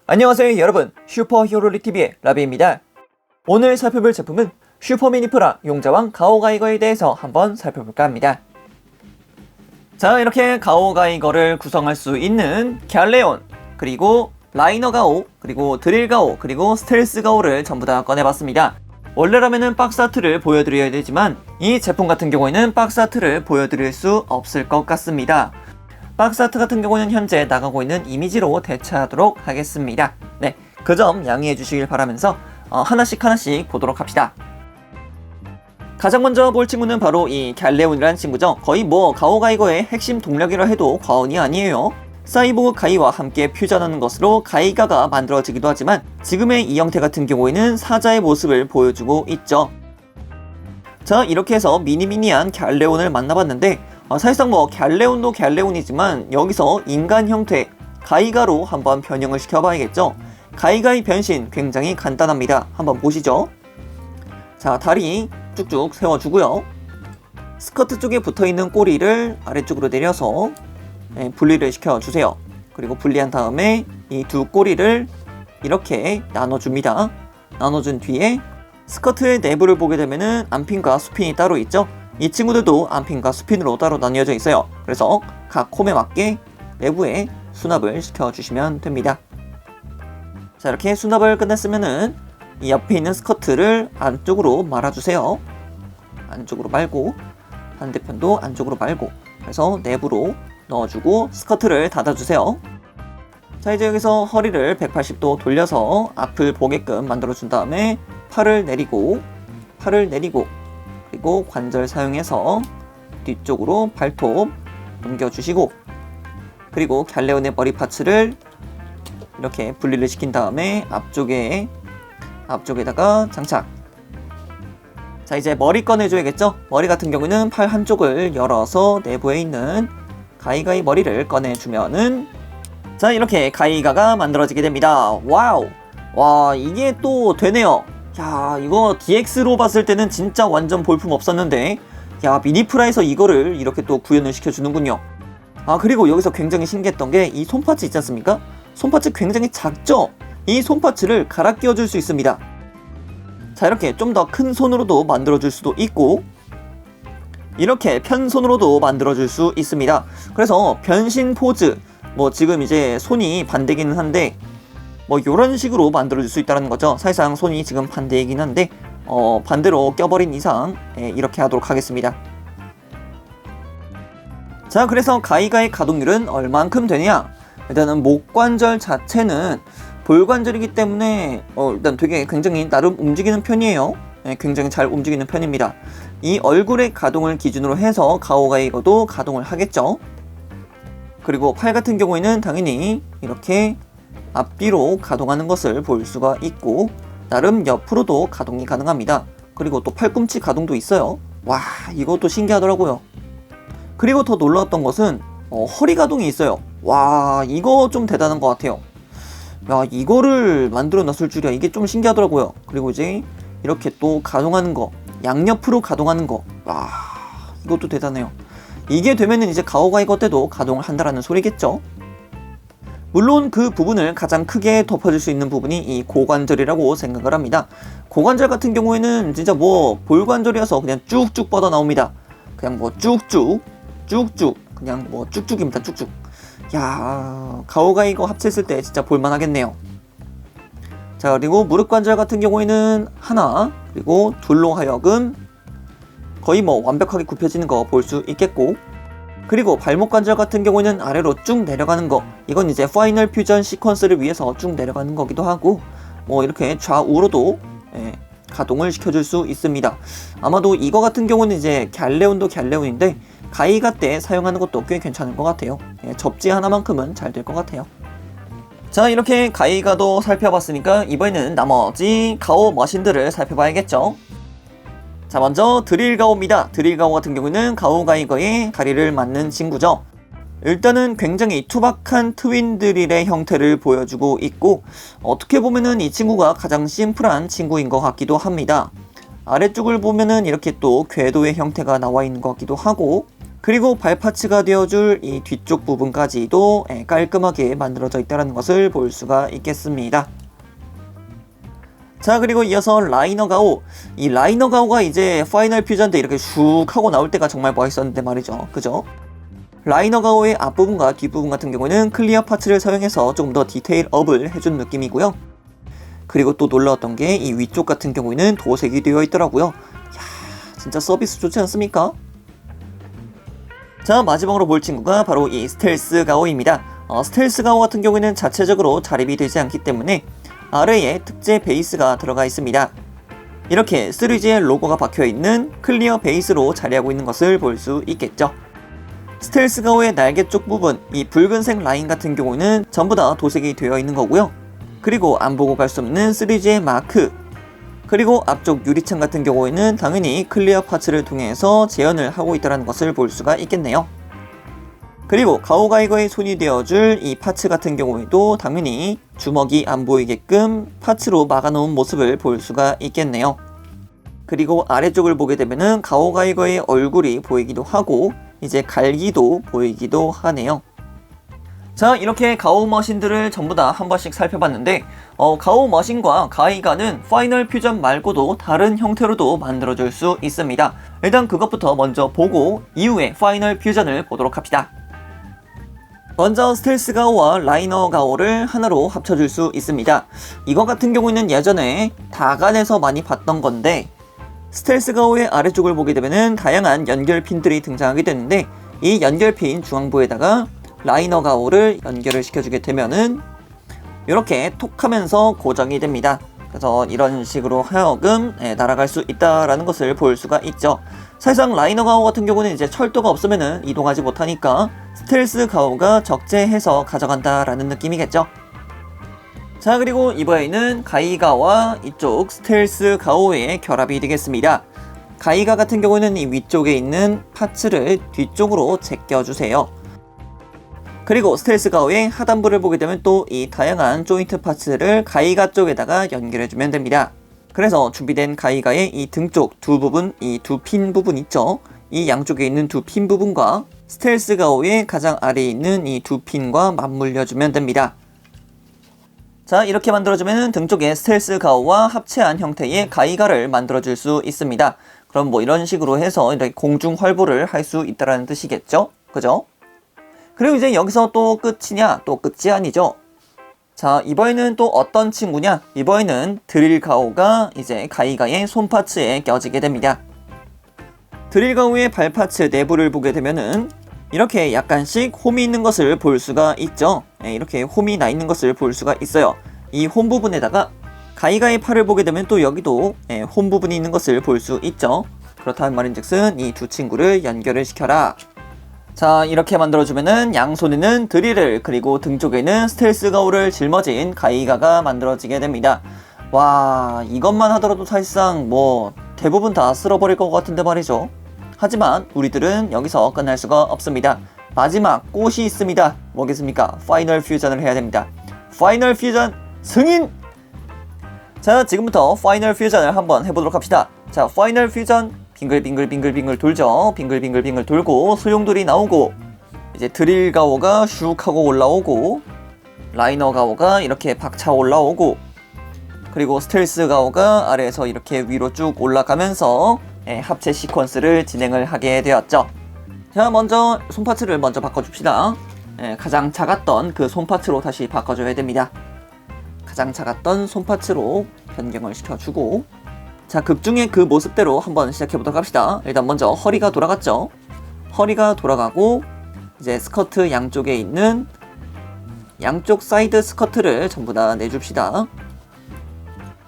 안녕하세요 여러분, 슈퍼히어로릭TV의 라비입니다. 오늘 살펴볼 제품은 슈퍼미니프라 용자왕 가오가이거에 대해서 한번 살펴볼까 합니다. 자, 이렇게 가오가이거를 구성할 수 있는 갤레온, 그리고 라이너 가오, 그리고 드릴 가오, 그리고 스텔스 가오를 전부 다 꺼내봤습니다. 원래라면은 박스 아트를 보여드려야 되지만 이 제품 같은 경우에는 박스 아트를 보여드릴 수 없을 것 같습니다. 박스 아트 같은 경우는 현재 나가고 있는 이미지로 대체하도록 하겠습니다. 네, 그 점 양해해 주시길 바라면서 하나씩 보도록 합시다. 가장 먼저 볼 친구는 바로 이 갤레온이라는 친구죠. 거의 뭐 가오가이거의 핵심 동력이라 해도 과언이 아니에요. 사이보그 가이와 함께 퓨전하는 것으로 가이가가 만들어지기도 하지만 지금의 이 형태 같은 경우에는 사자의 모습을 보여주고 있죠. 자, 이렇게 해서 미니미니한 갤레온을 만나봤는데 사실상 뭐 갤레온도 갤레온이지만 여기서 인간 형태 가이가로 한번 변형을 시켜봐야겠죠. 가이가의 변신 굉장히 간단합니다. 한번 보시죠. 자, 다리 쭉쭉 세워주고요. 스커트 쪽에 붙어있는 꼬리를 아래쪽으로 내려서 분리를 시켜주세요. 그리고 분리한 다음에 이 두 꼬리를 이렇게 나눠줍니다. 나눠준 뒤에 스커트의 내부를 보게 되면은 안핀과 수핀이 따로 있죠. 이 친구들도 안핀과 수핀으로 따로 나뉘어져 있어요. 그래서 각 콤에 맞게 내부에 수납을 시켜주시면 됩니다. 자, 이렇게 수납을 끝냈으면은 이 옆에 있는 스커트를 안쪽으로 말아주세요. 안쪽으로 말고 반대편도 안쪽으로 말고, 그래서 내부로 넣어주고 스커트를 닫아주세요. 자, 이제 여기서 허리를 180도 돌려서 앞을 보게끔 만들어준 다음에 팔을 내리고 그리고 관절 사용해서 뒤쪽으로 발톱 넘겨주시고, 그리고 갤레온의 머리 파츠를 이렇게 분리를 시킨 다음에 앞쪽에다가 장착. 자, 이제 머리 꺼내줘야겠죠? 머리 같은 경우는 팔 한쪽을 열어서 내부에 있는 가이가의 머리를 꺼내주면은 자, 이렇게 가이가가 만들어지게 됩니다. 와우! 와, 이게 또 되네요. 야, 이거 DX로 봤을 때는 진짜 완전 볼품 없었는데, 야, 미니프라에서 이거를 이렇게 또 구현을 시켜주는군요. 아, 그리고 여기서 굉장히 신기했던 게 이 손파츠 있지 않습니까? 손파츠 굉장히 작죠? 이 손파츠를 갈아 끼워줄 수 있습니다. 자, 이렇게 좀 더 큰 손으로도 만들어줄 수도 있고, 이렇게 편손으로도 만들어줄 수 있습니다. 그래서 변신 포즈, 뭐 지금 이제 손이 반대기는 한데 뭐 요런 식으로 만들어줄 수 있다는 거죠. 사실상 손이 지금 반대이긴 한데 반대로 껴버린 이상 이렇게 하도록 하겠습니다. 자, 그래서 가이가의 가동률은 얼만큼 되냐? 일단은 목 관절 자체는 볼관절이기 때문에 일단 되게 굉장히 나름 움직이는 편이에요. 굉장히 잘 움직이는 편입니다. 이 얼굴의 가동을 기준으로 해서 가오가이거도 가동을 하겠죠. 그리고 팔 같은 경우에는 당연히 이렇게 앞뒤로 가동하는 것을 볼 수가 있고, 나름 옆으로도 가동이 가능합니다. 그리고 또 팔꿈치 가동도 있어요. 와, 이것도 신기하더라고요. 그리고 더 놀라웠던 것은 허리 가동이 있어요. 와, 이거 좀 대단한 것 같아요. 야, 이거를 만들어 놨을 줄이야. 이게 좀 신기하더라고요. 그리고 이제 이렇게 또 가동하는 거, 양옆으로 가동하는 거, 와, 이것도 대단해요. 이게 되면은 이제 가오가이거 때도 가동을 한다라는 소리겠죠. 물론 그 부분을 가장 크게 덮어줄 수 있는 부분이 이 고관절이라고 생각을 합니다. 고관절 같은 경우에는 진짜 뭐 볼관절이어서 그냥 쭉쭉 뻗어 나옵니다. 그냥 뭐 쭉쭉 그냥 뭐 쭉쭉입니다. 쭉쭉. 야, 가오가이거 합쳤을 때 진짜 볼만하겠네요. 자, 그리고 무릎 관절 같은 경우에는 하나, 그리고 둘로 하여금 거의 뭐 완벽하게 굽혀지는 거 볼 수 있겠고, 그리고 발목 관절 같은 경우에는 아래로 쭉 내려가는 거, 이건 이제 파이널 퓨전 시퀀스를 위해서 쭉 내려가는 거기도 하고, 뭐 이렇게 좌우로도 가동을 시켜줄 수 있습니다. 아마도 이거 같은 경우는 이제 갤레온도 갤레온인데 가이가 때 사용하는 것도 꽤 괜찮은 것 같아요. 접지 하나만큼은 잘 될 것 같아요. 자, 이렇게 가이가도 살펴봤으니까 이번에는 나머지 가오 머신들을 살펴봐야겠죠. 자, 먼저 드릴 가오입니다. 드릴 가오 같은 경우는 가오가이거의 다리를 맞는 친구죠. 일단은 굉장히 투박한 트윈 드릴의 형태를 보여주고 있고, 어떻게 보면은 이 친구가 가장 심플한 친구인 것 같기도 합니다. 아래쪽을 보면은 이렇게 또 궤도의 형태가 나와 있는 것 같기도 하고, 그리고 발파츠가 되어줄 이 뒤쪽 부분까지도 깔끔하게 만들어져 있다는 것을 볼 수가 있겠습니다. 자, 그리고 이어서 라이너 가오. 이 라이너 가오가 이제 파이널 퓨전 때 이렇게 슉 하고 나올 때가 정말 멋있었는데 말이죠. 그죠? 라이너 가오의 앞부분과 뒷부분 같은 경우는 클리어 파츠를 사용해서 조금 더 디테일 업을 해준 느낌이고요. 그리고 또 놀라웠던 게 이 위쪽 같은 경우에는 도색이 되어 있더라고요. 이야, 진짜 서비스 좋지 않습니까? 자, 마지막으로 볼 친구가 바로 이 스텔스 가오입니다. 스텔스 가오 같은 경우에는 자체적으로 자립이 되지 않기 때문에 아래에 특제 베이스가 들어가 있습니다. 이렇게 3G의 로고가 박혀있는 클리어 베이스로 자리하고 있는 것을 볼 수 있겠죠. 스텔스 가오의 날개 쪽 부분, 이 붉은색 라인 같은 경우는 전부 다 도색이 되어 있는 거고요. 그리고 안 보고 갈 수 없는 3G의 마크, 그리고 앞쪽 유리창 같은 경우에는 당연히 클리어 파츠를 통해서 재현을 하고 있다는 것을 볼 수가 있겠네요. 그리고 가오가이거의 손이 되어줄 이 파츠 같은 경우에도 당연히 주먹이 안 보이게끔 파츠로 막아놓은 모습을 볼 수가 있겠네요. 그리고 아래쪽을 보게 되면은 가오가이거의 얼굴이 보이기도 하고 이제 갈기도 보이기도 하네요. 자, 이렇게 가오 머신들을 전부 다 한 번씩 살펴봤는데 가오 머신과 가이가는 파이널 퓨전 말고도 다른 형태로도 만들어줄 수 있습니다. 일단 그것부터 먼저 보고 이후에 파이널 퓨전을 보도록 합시다. 먼저 스텔스 가오와 라이너 가오를 하나로 합쳐줄 수 있습니다. 이거 같은 경우는 예전에 다간에서 많이 봤던 건데 스텔스 가오의 아래쪽을 보게 되면 다양한 연결핀들이 등장하게 되는데 이 연결핀 중앙부에다가 라이너 가오를 연결을 시켜주게 되면은 이렇게 톡 하면서 고정이 됩니다. 그래서 이런 식으로 하여금 날아갈 수 있다라는 것을 볼 수가 있죠. 사실상 라이너 가오 같은 경우는 이제 철도가 없으면은 이동하지 못하니까 스텔스 가오가 적재해서 가져간다라는 느낌이겠죠. 자, 그리고 이번에는 가이가와 이쪽 스텔스 가오의 결합이 되겠습니다. 가이가 같은 경우는 이 위쪽에 있는 파츠를 뒤쪽으로 제껴주세요. 그리고 스텔스 가오의 하단부를 보게 되면 또 이 다양한 조인트 파츠를 가이가 쪽에다가 연결해주면 됩니다. 그래서 준비된 가이가의 이 등 쪽 두 부분, 이 두 핀 부분 있죠? 이 양쪽에 있는 두 핀 부분과 스텔스 가오의 가장 아래에 있는 이 두 핀과 맞물려주면 됩니다. 자, 이렇게 만들어주면 등 쪽에 스텔스 가오와 합체한 형태의 가이가를 만들어줄 수 있습니다. 그럼 뭐 이런 식으로 해서 이렇게 공중 활보를 할 수 있다는 뜻이겠죠? 그죠? 그리고 이제 여기서 또 끝이냐? 또 끝이 아니죠. 자, 이번에는 또 어떤 친구냐? 이번에는 드릴 가오가 이제 가이가의 손파츠에 껴지게 됩니다. 드릴 가오의 발파츠 내부를 보게 되면은 이렇게 약간씩 홈이 있는 것을 볼 수가 있죠. 이렇게 홈이 나 있는 것을 볼 수가 있어요. 이 홈 부분에다가 가이가의 팔을 보게 되면 또 여기도 홈 부분이 있는 것을 볼 수 있죠. 그렇다는 말인즉슨 이 두 친구를 연결을 시켜라. 자, 이렇게 만들어주면은 양손에는 드릴을, 그리고 등 쪽에는 스텔스 가오를 짊어진 가이가가 만들어지게 됩니다. 와, 이것만 하더라도 사실상 뭐 대부분 다 쓸어버릴 것 같은데 말이죠. 하지만 우리들은 여기서 끝날 수가 없습니다. 마지막 꽃이 있습니다. 뭐겠습니까? 파이널 퓨전을 해야 됩니다. 파이널 퓨전 승인! 자, 지금부터 파이널 퓨전을 한번 해보도록 합시다. 자, 파이널 퓨전 빙글빙글 돌죠. 빙글빙글 돌고 소용돌이 나오고 이제 드릴 가오가 슉 하고 올라오고 라이너 가오가 이렇게 박차 올라오고 그리고 스텔스 가오가 아래에서 이렇게 위로 쭉 올라가면서 합체 시퀀스를 진행을 하게 되었죠. 자, 먼저 손파츠를 먼저 바꿔줍시다. 가장 작았던 그 손파츠로 다시 바꿔줘야 됩니다. 가장 작았던 손파츠로 변경을 시켜주고 자, 극중의 그 모습대로 한번 시작해보도록 합시다. 일단 먼저 허리가 돌아갔죠. 허리가 돌아가고 이제 스커트 양쪽에 있는 양쪽 사이드 스커트를 전부 다 내줍시다.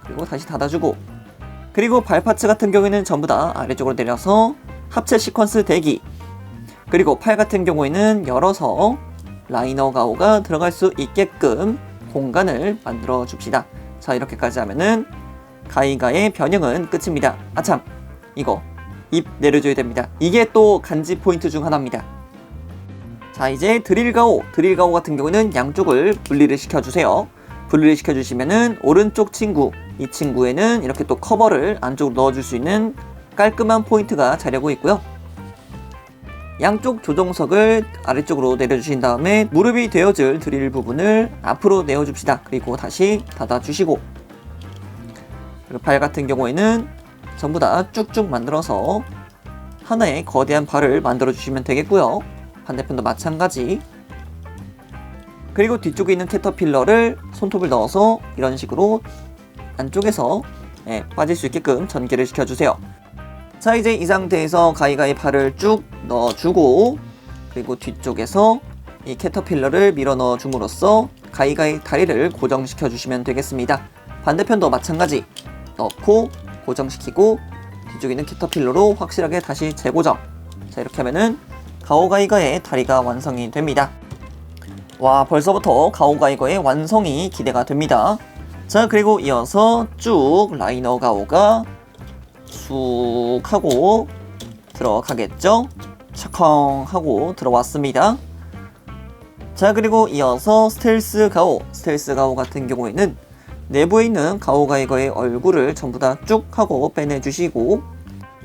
그리고 다시 닫아주고 그리고 발파츠 같은 경우에는 전부 다 아래쪽으로 내려서 합체 시퀀스 대기 그리고 팔 같은 경우에는 열어서 라이너 가오가 들어갈 수 있게끔 공간을 만들어 줍시다. 자, 이렇게까지 하면은 가이가의 변형은 끝입니다. 아참, 이거 입 내려줘야 됩니다. 이게 또 간지 포인트 중 하나입니다. 자, 이제 드릴 가오 같은 경우는 양쪽을 분리를 시켜주세요. 분리를 시켜주시면은 오른쪽 친구, 이 친구에는 이렇게 또 커버를 안쪽으로 넣어줄 수 있는 깔끔한 포인트가 자리하고 있고요. 양쪽 조종석을 아래쪽으로 내려주신 다음에 무릎이 되어줄 드릴 부분을 앞으로 내어줍시다. 그리고 다시 닫아주시고, 그리고 발 같은 경우에는 전부 다 쭉쭉 만들어서 하나의 거대한 발을 만들어 주시면 되겠고요. 반대편도 마찬가지. 그리고 뒤쪽에 있는 캐터필러를 손톱을 넣어서 이런 식으로 안쪽에서 빠질 수 있게끔 전개를 시켜주세요. 자, 이제 이 상태에서 가이가이 발을 쭉 넣어주고, 그리고 뒤쪽에서 이 캐터필러를 밀어 넣어줌으로써 가이가이 다리를 고정시켜 주시면 되겠습니다. 반대편도 마찬가지 넣고 고정시키고 뒤쪽에 있는 캐터필러로 확실하게 다시 재고정. 자, 이렇게 하면은 가오가이거의 다리가 완성이 됩니다. 와, 벌써부터 가오가이거의 완성이 기대가 됩니다. 자, 그리고 이어서 쭉 라이너 가오가 쑥 하고 들어가겠죠? 샤컹 하고 들어왔습니다. 자, 그리고 이어서 스텔스 가오 같은 경우에는 내부에 있는 가오가이거의 얼굴을 전부 다 쭉 하고 빼내주시고,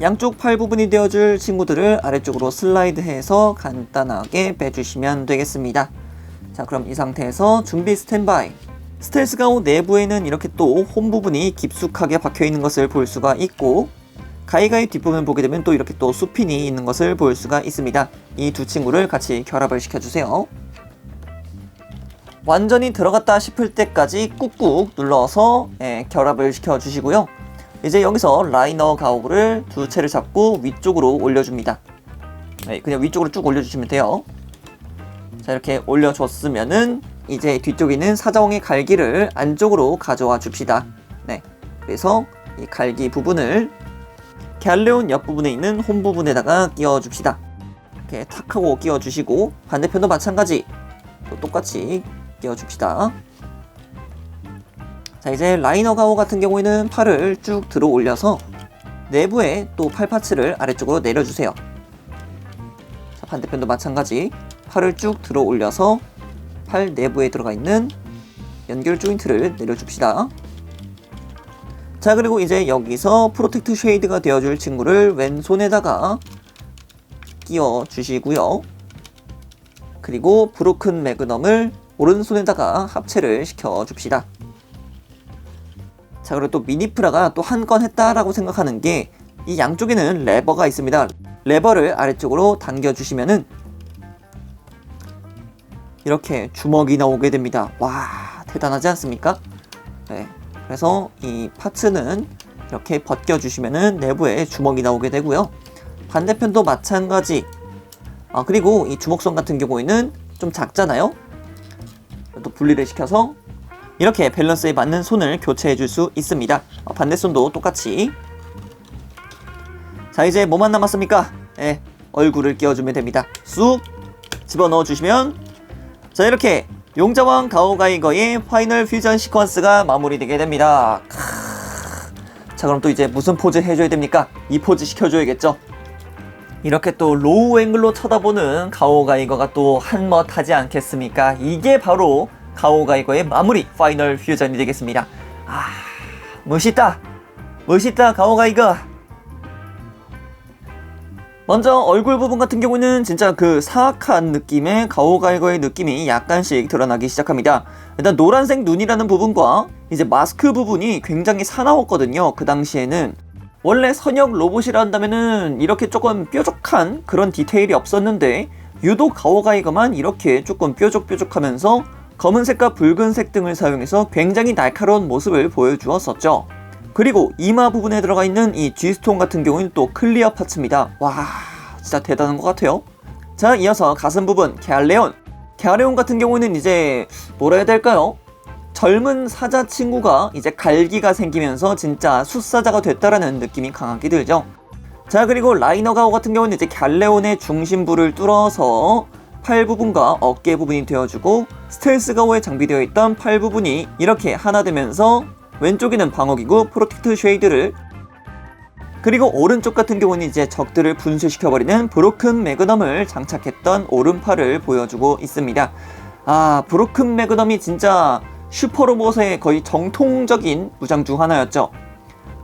양쪽 팔 부분이 되어줄 친구들을 아래쪽으로 슬라이드해서 간단하게 빼주시면 되겠습니다. 자, 그럼 이 상태에서 준비 스탠바이. 스텔스 가오 내부에는 이렇게 또 홈 부분이 깊숙하게 박혀있는 것을 볼 수가 있고, 가이가이 뒷부분 보게 되면 또 이렇게 또 수핀이 있는 것을 볼 수가 있습니다. 이 두 친구를 같이 결합을 시켜주세요. 완전히 들어갔다 싶을 때까지 꾹꾹 눌러서 결합을 시켜주시고요. 이제 여기서 라이너 가오를 두 채를 잡고 위쪽으로 올려줍니다. 그냥 위쪽으로 쭉 올려주시면 돼요. 자, 이렇게 올려줬으면은 이제 뒤쪽에 있는 사자왕의 갈기를 안쪽으로 가져와 줍시다. 그래서 이 갈기 부분을 갤레온 옆부분에 있는 홈 부분에다가 끼워줍시다. 이렇게 탁 하고 끼워주시고, 반대편도 마찬가지 또 똑같이 끼워줍시다. 자, 이제 라이너 가오 같은 경우에는 팔을 쭉 들어 올려서 내부에 또 팔 파츠를 아래쪽으로 내려주세요. 자, 반대편도 마찬가지 팔을 쭉 들어 올려서 팔 내부에 들어가 있는 연결 조인트를 내려줍시다. 자, 그리고 이제 여기서 프로텍트 쉐이드가 되어줄 친구를 왼손에다가 끼워 주시고요. 그리고 브로큰 매그넘을 오른손에다가 합체를 시켜 줍시다. 자, 그리고 또 미니프라가 또 한 건 했다라고 생각하는 게, 이 양쪽에는 레버가 있습니다. 레버를 아래쪽으로 당겨 주시면은 이렇게 주먹이 나오게 됩니다. 와, 대단하지 않습니까? 그래서 이 파츠는 이렇게 벗겨주시면은 내부에 주먹이 나오게 되고요. 반대편도 마찬가지. 그리고 이 주먹선 같은 경우에는 좀 작잖아요. 또 분리를 시켜서 이렇게 밸런스에 맞는 손을 교체해 줄 수 있습니다. 반대손도 똑같이. 자, 이제 뭐만 남았습니까? 얼굴을 끼워주면 됩니다. 쑥 집어넣어 주시면, 자, 이렇게 용자왕 가오가이거의 파이널 퓨전 시퀀스가 마무리되게 됩니다. 자, 그럼 또 이제 무슨 포즈 해줘야 됩니까? 이 포즈 시켜줘야겠죠? 이렇게 또 로우 앵글로 쳐다보는 가오가이거가 또 한멋하지 않겠습니까? 이게 바로 가오가이거의 마무리 파이널 퓨전이 되겠습니다. 멋있다! 멋있다, 가오가이거! 먼저 얼굴 부분 같은 경우는 진짜 그 사악한 느낌의 가오가이거의 느낌이 약간씩 드러나기 시작합니다. 일단 노란색 눈이라는 부분과 이제 마스크 부분이 굉장히 사나웠거든요. 그 당시에는 원래 선역 로봇이라 한다면은 이렇게 조금 뾰족한 그런 디테일이 없었는데, 유독 가오가이거만 이렇게 조금 뾰족뾰족하면서 검은색과 붉은색 등을 사용해서 굉장히 날카로운 모습을 보여주었었죠. 그리고 이마 부분에 들어가 있는 이 G스톤 같은 경우는 또 클리어 파츠입니다. 와, 진짜 대단한 것 같아요. 자, 이어서 가슴 부분 갸레온 같은 경우는 이제 뭐라 해야 될까요? 젊은 사자 친구가 이제 갈기가 생기면서 진짜 숫사자가 됐다라는 느낌이 강하게 들죠. 자, 그리고 라이너 가오 같은 경우는 이제 갤레온의 중심부를 뚫어서 팔 부분과 어깨 부분이 되어주고, 스텔스 가오에 장비되어 있던 팔 부분이 이렇게 하나 되면서 왼쪽에는 방어기구 프로텍트 쉐이드를, 그리고 오른쪽 같은 경우는 이제 적들을 분쇄시켜버리는 브로큰 매그넘을 장착했던 오른팔을 보여주고 있습니다. 브로큰 매그넘이 진짜 슈퍼로봇의 거의 정통적인 무장 중 하나였죠.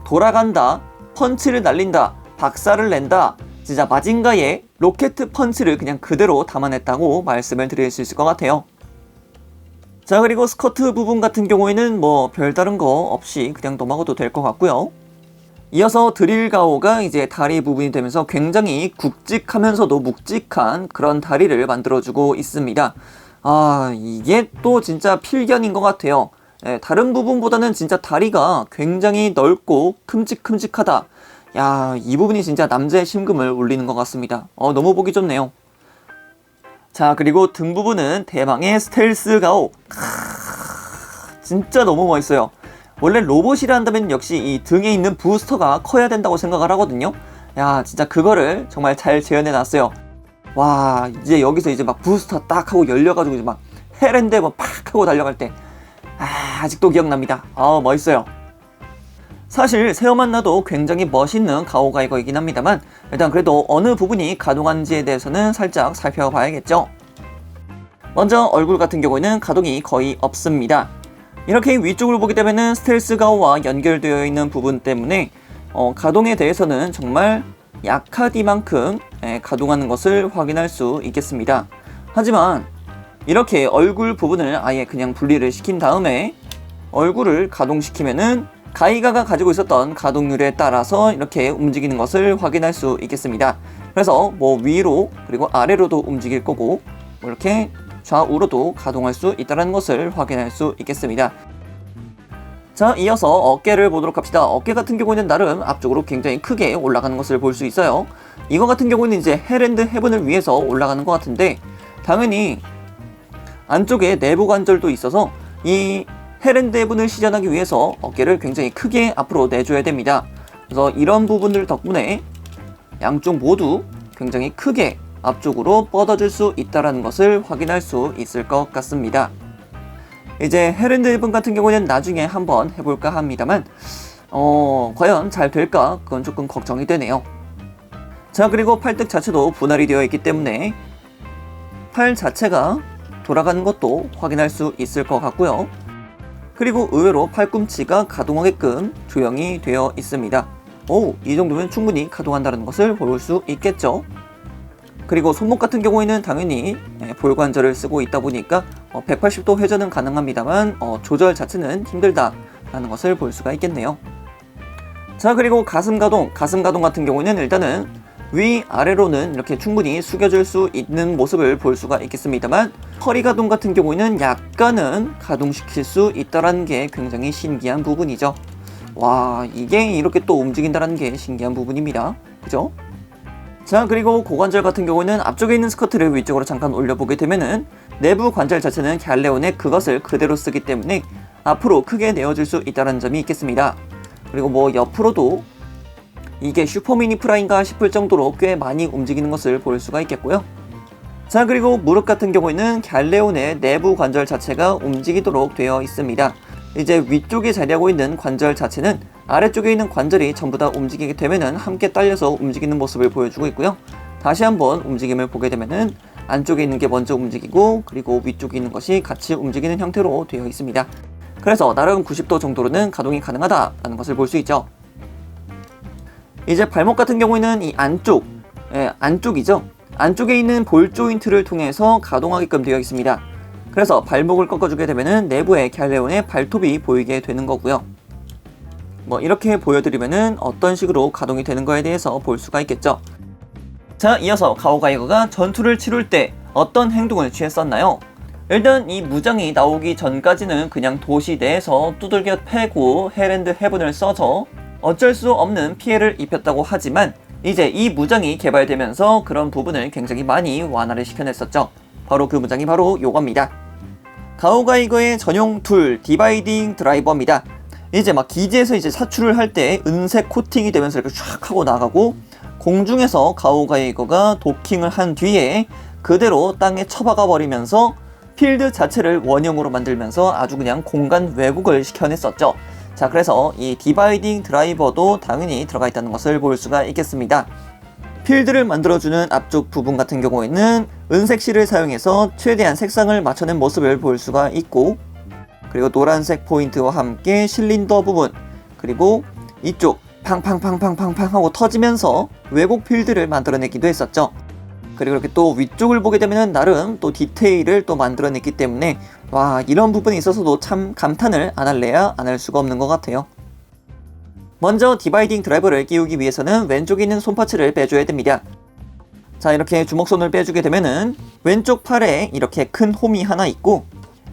돌아간다, 펀치를 날린다, 박살을 낸다, 진짜 마징가의 로켓 펀치를 그냥 그대로 담아냈다고 말씀을 드릴 수 있을 것 같아요. 자, 그리고 스커트 부분 같은 경우에는 뭐 별다른 거 없이 그냥 넘어가도 될 것 같고요. 이어서 드릴 가오가 이제 다리 부분이 되면서 굉장히 굵직하면서도 묵직한 그런 다리를 만들어주고 있습니다. 아, 이게 또 진짜 필견인 것 같아요. 다른 부분보다는 진짜 다리가 굉장히 넓고 큼직큼직하다. 야, 이 부분이 진짜 남자의 심금을 울리는 것 같습니다. 너무 보기 좋네요. 자, 그리고 등 부분은 대망의 스텔스 가오. 진짜 너무 멋있어요. 원래 로봇이라 한다면 역시 이 등에 있는 부스터가 커야 된다고 생각을 하거든요. 야, 진짜 그거를 정말 잘 재현해 놨어요. 와, 이제 여기서 이제 막 부스터 딱 하고 열려가지고 이제 막 헤랜드 뭐 팍 하고 달려갈 때 아직도 기억납니다. 멋있어요. 사실 세어만 나도 굉장히 멋있는 가오가이거이긴 합니다만 일단 그래도 어느 부분이 가동하는지에 대해서는 살짝 살펴봐야겠죠. 먼저 얼굴 같은 경우에는 가동이 거의 없습니다. 이렇게 위쪽을 보게 되면은 스텔스 가오와 연결되어 있는 부분 때문에 가동에 대해서는 정말 약하디만큼 가동하는 것을 확인할 수 있겠습니다. 하지만 이렇게 얼굴 부분을 아예 그냥 분리를 시킨 다음에 얼굴을 가동시키면은 가이가가 가지고 있었던 가동률에 따라서 이렇게 움직이는 것을 확인할 수 있겠습니다. 그래서 뭐 위로 그리고 아래로도 움직일 거고 뭐 이렇게 좌우로도 가동할 수 있다는 것을 확인할 수 있겠습니다. 자, 이어서 어깨를 보도록 합시다. 어깨 같은 경우에는 나름 앞쪽으로 굉장히 크게 올라가는 것을 볼 수 있어요. 이거 같은 경우는 이제 헬앤드 헤븐을 위해서 올라가는 것 같은데 당연히 안쪽에 내부 관절도 있어서 이 헬앤드 헤븐을 시전하기 위해서 어깨를 굉장히 크게 앞으로 내줘야 됩니다. 그래서 이런 부분들 덕분에 양쪽 모두 굉장히 크게 앞쪽으로 뻗어줄 수 있다는 것을 확인할 수 있을 것 같습니다. 이제 헬앤드 헤븐 같은 경우는 나중에 한번 해볼까 합니다만 과연 잘 될까? 그건 조금 걱정이 되네요. 자, 그리고 팔뚝 자체도 분할이 되어 있기 때문에 팔 자체가 돌아가는 것도 확인할 수 있을 것 같고요. 그리고 의외로 팔꿈치가 가동하게끔 조형이 되어 있습니다. 이 정도면 충분히 가동한다는 것을 볼 수 있겠죠. 그리고 손목 같은 경우에는 당연히 볼관절을 쓰고 있다 보니까 180도 회전은 가능합니다만 조절 자체는 힘들다라는 것을 볼 수가 있겠네요. 자, 그리고 가슴 가동 같은 경우에는 일단은 위아래로는 이렇게 충분히 숙여줄 수 있는 모습을 볼 수가 있겠습니다만 허리 가동 같은 경우에는 약간은 가동시킬 수 있다는 게 굉장히 신기한 부분이죠. 와, 이게 이렇게 또 움직인다는 게 신기한 부분입니다. 그죠? 자, 그리고 고관절 같은 경우는 앞쪽에 있는 스커트를 위쪽으로 잠깐 올려보게 되면은 내부 관절 자체는 갤레온의 그것을 그대로 쓰기 때문에 앞으로 크게 내어줄 수 있다는 점이 있겠습니다. 그리고 뭐 옆으로도 이게 슈퍼미니 프라인가 싶을 정도로 꽤 많이 움직이는 것을 볼 수가 있겠고요. 자, 그리고 무릎 같은 경우에는 갤레온의 내부 관절 자체가 움직이도록 되어 있습니다. 이제 위쪽에 자리하고 있는 관절 자체는 아래쪽에 있는 관절이 전부 다 움직이게 되면은 함께 딸려서 움직이는 모습을 보여주고 있고요. 다시 한번 움직임을 보게 되면은 안쪽에 있는 게 먼저 움직이고 그리고 위쪽에 있는 것이 같이 움직이는 형태로 되어 있습니다. 그래서 나름 90도 정도로는 가동이 가능하다라는 것을 볼 수 있죠. 이제 발목 같은 경우에는 이 안쪽이죠. 안쪽에 있는 볼 조인트를 통해서 가동하게끔 되어 있습니다. 그래서 발목을 꺾어주게 되면은 내부에 갤레온의 발톱이 보이게 되는 거고요. 뭐 이렇게 보여드리면은 어떤 식으로 가동이 되는 거에 대해서 볼 수가 있겠죠. 자, 이어서 가오가이거가 전투를 치룰 때 어떤 행동을 취했었나요? 일단 이 무장이 나오기 전까지는 그냥 도시 내에서 두들겨 패고 헬앤드 헤븐을 써서 어쩔 수 없는 피해를 입혔다고 하지만 이제 이 무장이 개발되면서 그런 부분을 굉장히 많이 완화를 시켜냈었죠. 바로 그 무장이 바로 요겁니다. 가오가이거의 전용 툴 디바이딩 드라이버입니다. 이제 막 기지에서 이제 사출을 할 때 은색 코팅이 되면서 이렇게 쫙 하고 나가고 공중에서 가오가이거가 도킹을 한 뒤에 그대로 땅에 처박아 버리면서 필드 자체를 원형으로 만들면서 아주 그냥 공간 왜곡을 시켜냈었죠. 자, 그래서 이 디바이딩 드라이버도 당연히 들어가 있다는 것을 볼 수가 있겠습니다. 필드를 만들어주는 앞쪽 부분 같은 경우에는 은색 실을 사용해서 최대한 색상을 맞춰낸 모습을 볼 수가 있고 그리고 노란색 포인트와 함께 실린더 부분 그리고 이쪽 팡팡팡팡팡팡 하고 터지면서 왜곡 필드를 만들어내기도 했었죠. 그리고 이렇게 또 위쪽을 보게 되면 나름 또 디테일을 또 만들어냈기 때문에 와, 이런 부분에 있어서도 참 감탄을 안 할래야 안 할 수가 없는 것 같아요. 먼저 디바이딩 드라이버를 끼우기 위해서는 왼쪽에 있는 손파츠를 빼줘야 됩니다. 자, 이렇게 주먹손을 빼주게 되면은 왼쪽 팔에 이렇게 큰 홈이 하나 있고,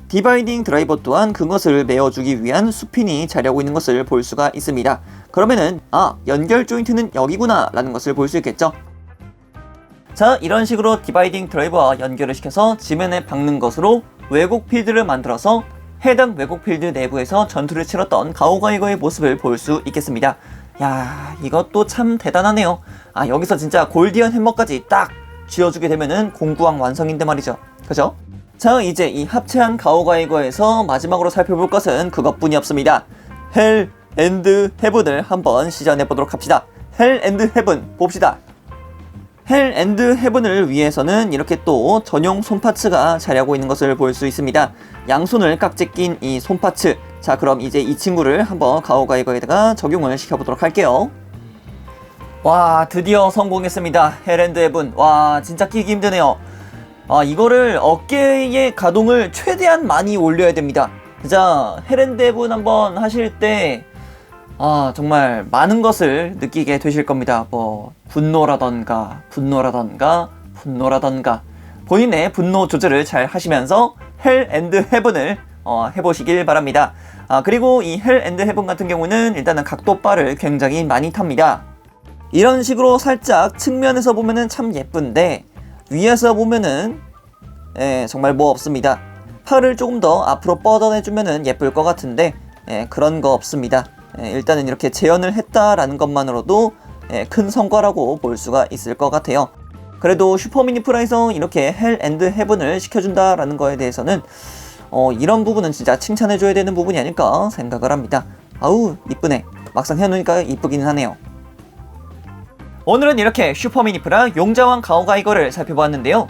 디바이딩 드라이버 또한 그것을 메어주기 위한 수핀이 자리하고 있는 것을 볼 수가 있습니다. 그러면은 연결 조인트는 여기구나 라는 것을 볼 수 있겠죠. 자, 이런 식으로 디바이딩 드라이버와 연결을 시켜서 지면에 박는 것으로 왜곡 필드를 만들어서 해당 왜곡 필드 내부에서 전투를 치렀던 가오가이거의 모습을 볼 수 있겠습니다. 야, 이것도 참 대단하네요. 여기서 진짜 골디언 해머까지 딱 쥐어주게 되면은 공구왕 완성인데 말이죠. 그죠? 자, 이제 이 합체한 가오가이거에서 마지막으로 살펴볼 것은 그것뿐이 없습니다. 헬 앤드 헤븐을 한번 시전해보도록 합시다. 헬 앤드 헤븐 봅시다. 헬 앤드 헤븐을 위해서는 이렇게 또 전용 손파츠가 자리하고 있는 것을 볼 수 있습니다. 양손을 깍지 낀 이 손파츠. 자, 그럼 이제 이 친구를 한번 가오가이거에다가 적용을 시켜보도록 할게요. 와, 드디어 성공했습니다. 헬 앤드 헤븐. 와, 진짜 끼기 힘드네요. 이거를 어깨의 가동을 최대한 많이 올려야 됩니다. 자, 헬 앤드 헤븐 한번 하실 때 정말 많은 것을 느끼게 되실 겁니다. 뭐 분노라던가 본인의 분노 조절을 잘 하시면서 헬 앤드 헤븐을 해보시길 바랍니다. 그리고 이 헬 앤드 헤븐 같은 경우는 일단은 각도바를 굉장히 많이 탑니다. 이런 식으로 살짝 측면에서 보면은 참 예쁜데 위에서 보면은 정말 뭐 없습니다. 팔을 조금 더 앞으로 뻗어내주면은 예쁠 것 같은데 그런 거 없습니다. 일단은 이렇게 재현을 했다라는 것만으로도 큰 성과라고 볼 수가 있을 것 같아요. 그래도 슈퍼미니프라에서 이렇게 헬 앤드 헤븐을 시켜준다라는 거에 대해서는 이런 부분은 진짜 칭찬해줘야 되는 부분이 아닐까 생각을 합니다. 아우, 이쁘네. 막상 해놓으니까 이쁘기는 하네요. 오늘은 이렇게 슈퍼미니프라 용자왕 가오가이거를 살펴보았는데요.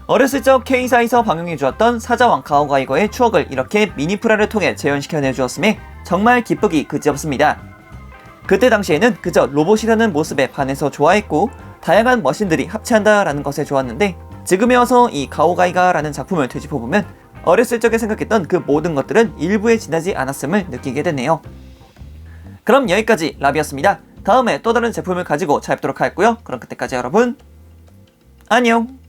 어렸을 적 K사에서 방영해주었던 사자왕 가오가이거의 추억을 이렇게 미니프라를 통해 재현시켜내주었음에 정말 기쁘기 그지없습니다. 그때 당시에는 그저 로봇이라는 모습에 반해서 좋아했고 다양한 머신들이 합체한다라는 것에 좋았는데 지금에 와서 이 가오가이가라는 작품을 되짚어보면 어렸을 적에 생각했던 그 모든 것들은 일부에 지나지 않았음을 느끼게 되네요. 그럼 여기까지 라비였습니다. 다음에 또 다른 제품을 가지고 찾아뵙도록 하겠고요. 그럼 그때까지 여러분 안녕.